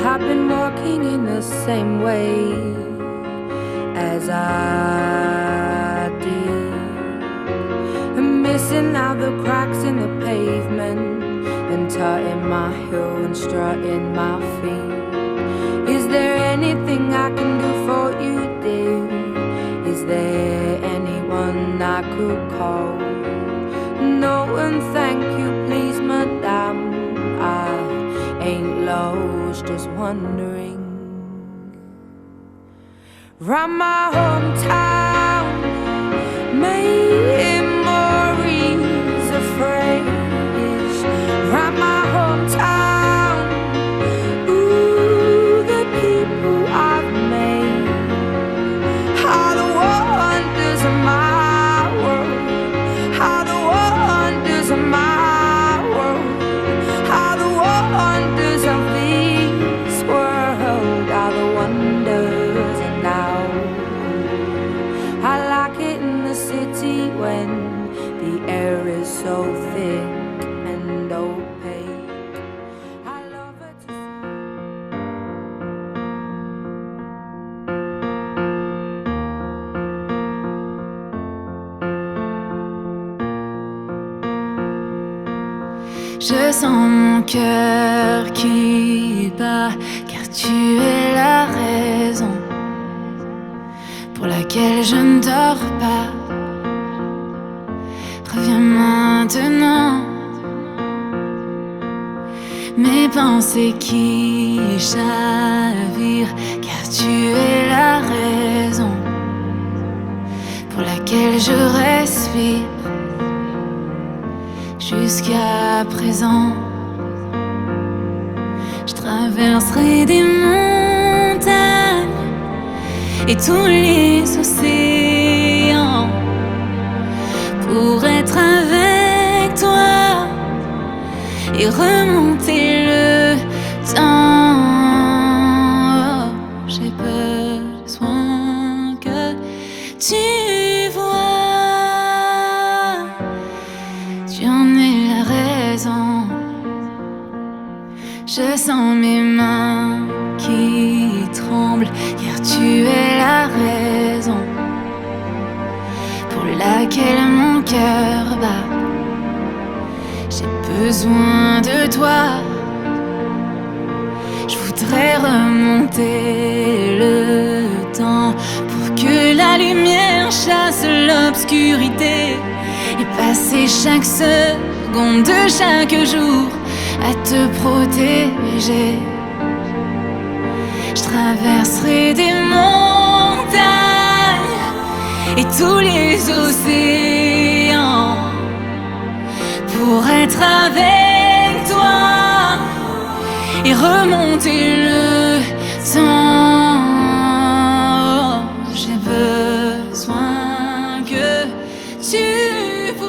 I've been walking in the same way as I did, and missing out the cracks in the pavement, and tutting my heel and strutting my feet. Is there anything I can do for you, dear? Is there anyone I could call? No, and thank you, please, madame. I ain't lost, just wondering. Round my hometown, memories of phrase. Round my hometown, ooh, the people I've made. How the wonders of my world, how the wonders of my world, how the wonders of this world, how the wonders of now. I like it in the city when the air is so thick and opaque. I love it to Je sens mon cœur qui bat, car tu es la raison pour laquelle je ne dors pas. Reviens maintenant, mes pensées qui chavirent, car tu es la raison pour laquelle je respire. Jusqu'à présent, je traverserai des montagnes et tous les océans pour être avec toi et remonter le temps. J'ai besoin que tu vois, tu en es la raison. Je sens mes mains qui tremblent, car tu es la raison pour laquelle mon cœur bat. J'ai besoin de toi, je voudrais remonter le temps pour que la lumière chasse l'obscurité et passer chaque seconde de chaque jour à te protéger. Je traverserai des montagnes et tous les océans pour être avec toi et remonter le temps. J'ai besoin que tu vois.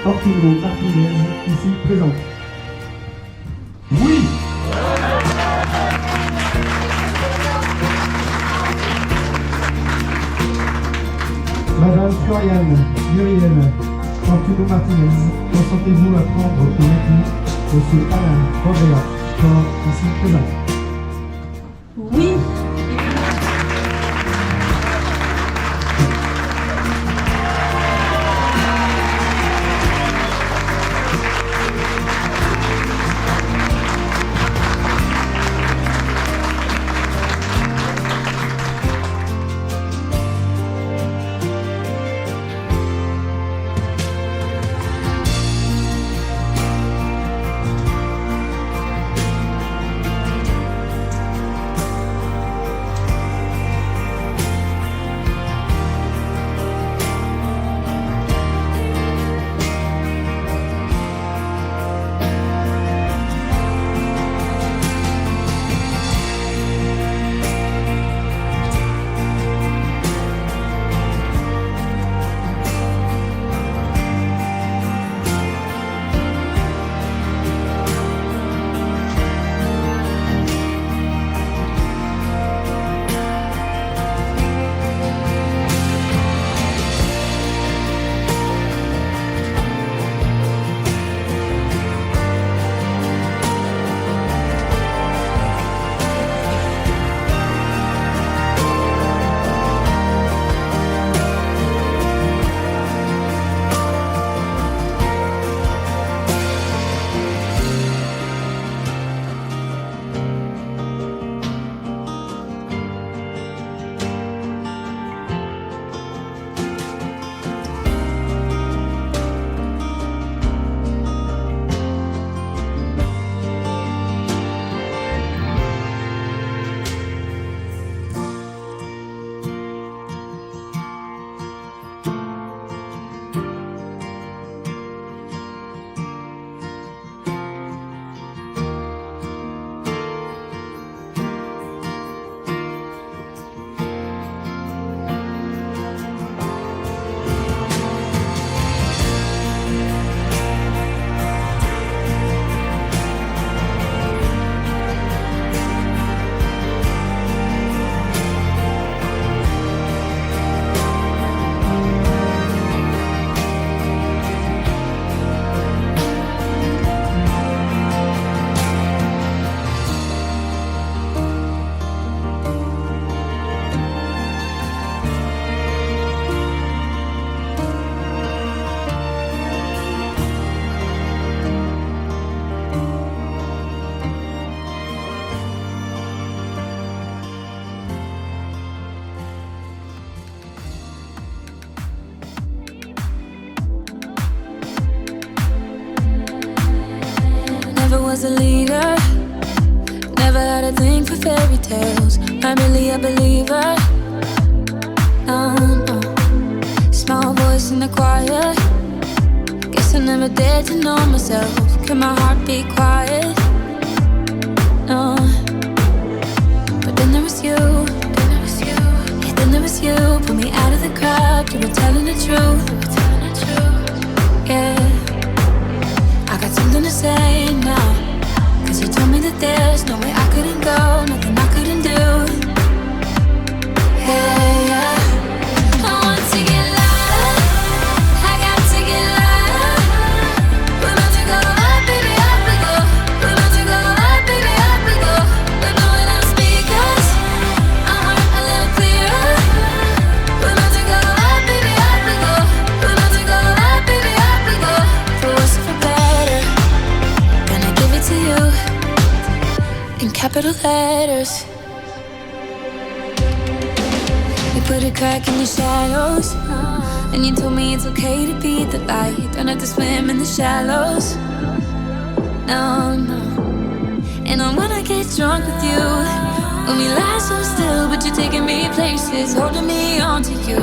Arturo Martinez, ici présent. Oui. Madame Floriane Alain, Arturo Martinez, consentez-vous à prendre votre époux, Monsieur Alain Projet, ici présent. Oui. was a leader. Never had a thing for fairy tales. Not really a believer. No, no. Small voice in the choir. Guess I never dared to know myself. Can my heart be quiet? No. But then there was you. Then there was you. Yeah, then there was you. Pulled me out of the crowd. You were telling the truth. You were telling the truth. Yeah. I got something to say now. Cause you told me that there's no way I couldn't go. Nothing I couldn't do. Hey, yeah. I want to get louder. I got to get louder. We're about to go up, baby, up we go. We're about to go up, baby, up we go. We're blowing out speakers. Our heart a little clearer. We're about to go up, baby, up we go. We're about to go up, baby, up we go. For worse or for better, gonna give it to you in capital letters. You put a crack in the shadows, and you told me it's okay to be the light. Don't have to swim in the shallows. No, no. And I wanna get drunk with you. When we lie so still, but you're taking me places, holding me on to you.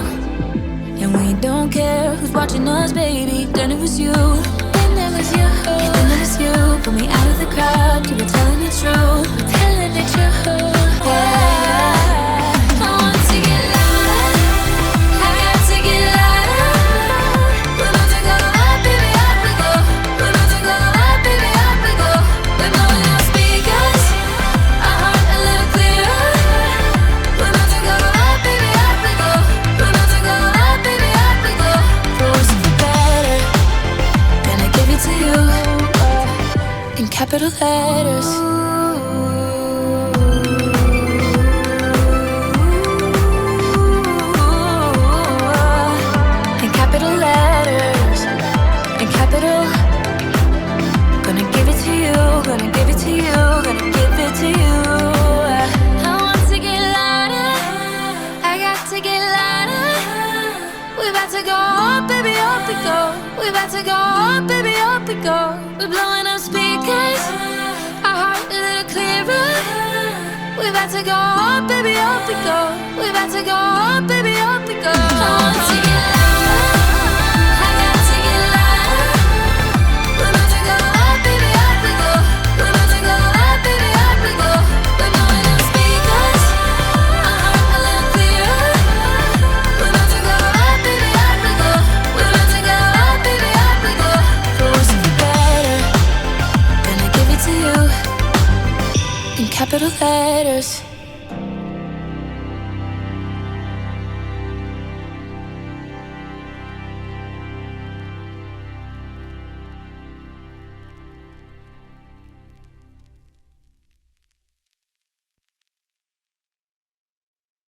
And we don't care who's watching us, baby. Then it was you. Then there was you. And then there was you. Pull me out of the crowd. You were telling the truth. Telling the truth. Yeah. I want to get louder. I got to get louder. We're about to go up, baby, up we go. We're about to go up, baby, up we go. We're blowing out speakers. Our heart a little clearer. We're about to go up, baby, up we go. We're about to go up, baby, up we go. For worse or for better, gonna give it to you in capital letters. In capital letters. In capital. Gonna give it to you. Gonna give it to you. Gonna give it to you. I want to get louder. I got to get louder. We about to go up, baby, up we go. We about to go up, baby, up we go. We're blowing up speakers. Our heart a little clearer. We about to go up, baby, up we go. We about to go up, baby, up we go. I want to get louder. I got to get louder. We're about to go up, baby, up we go. We're about to go up, baby, up we go. We're blowing up speakers. Our heart a little clearer. We're about to go up, baby, up we go. We're about to go up, baby, up we go. For worse or for better, gonna give it to you in capital letters.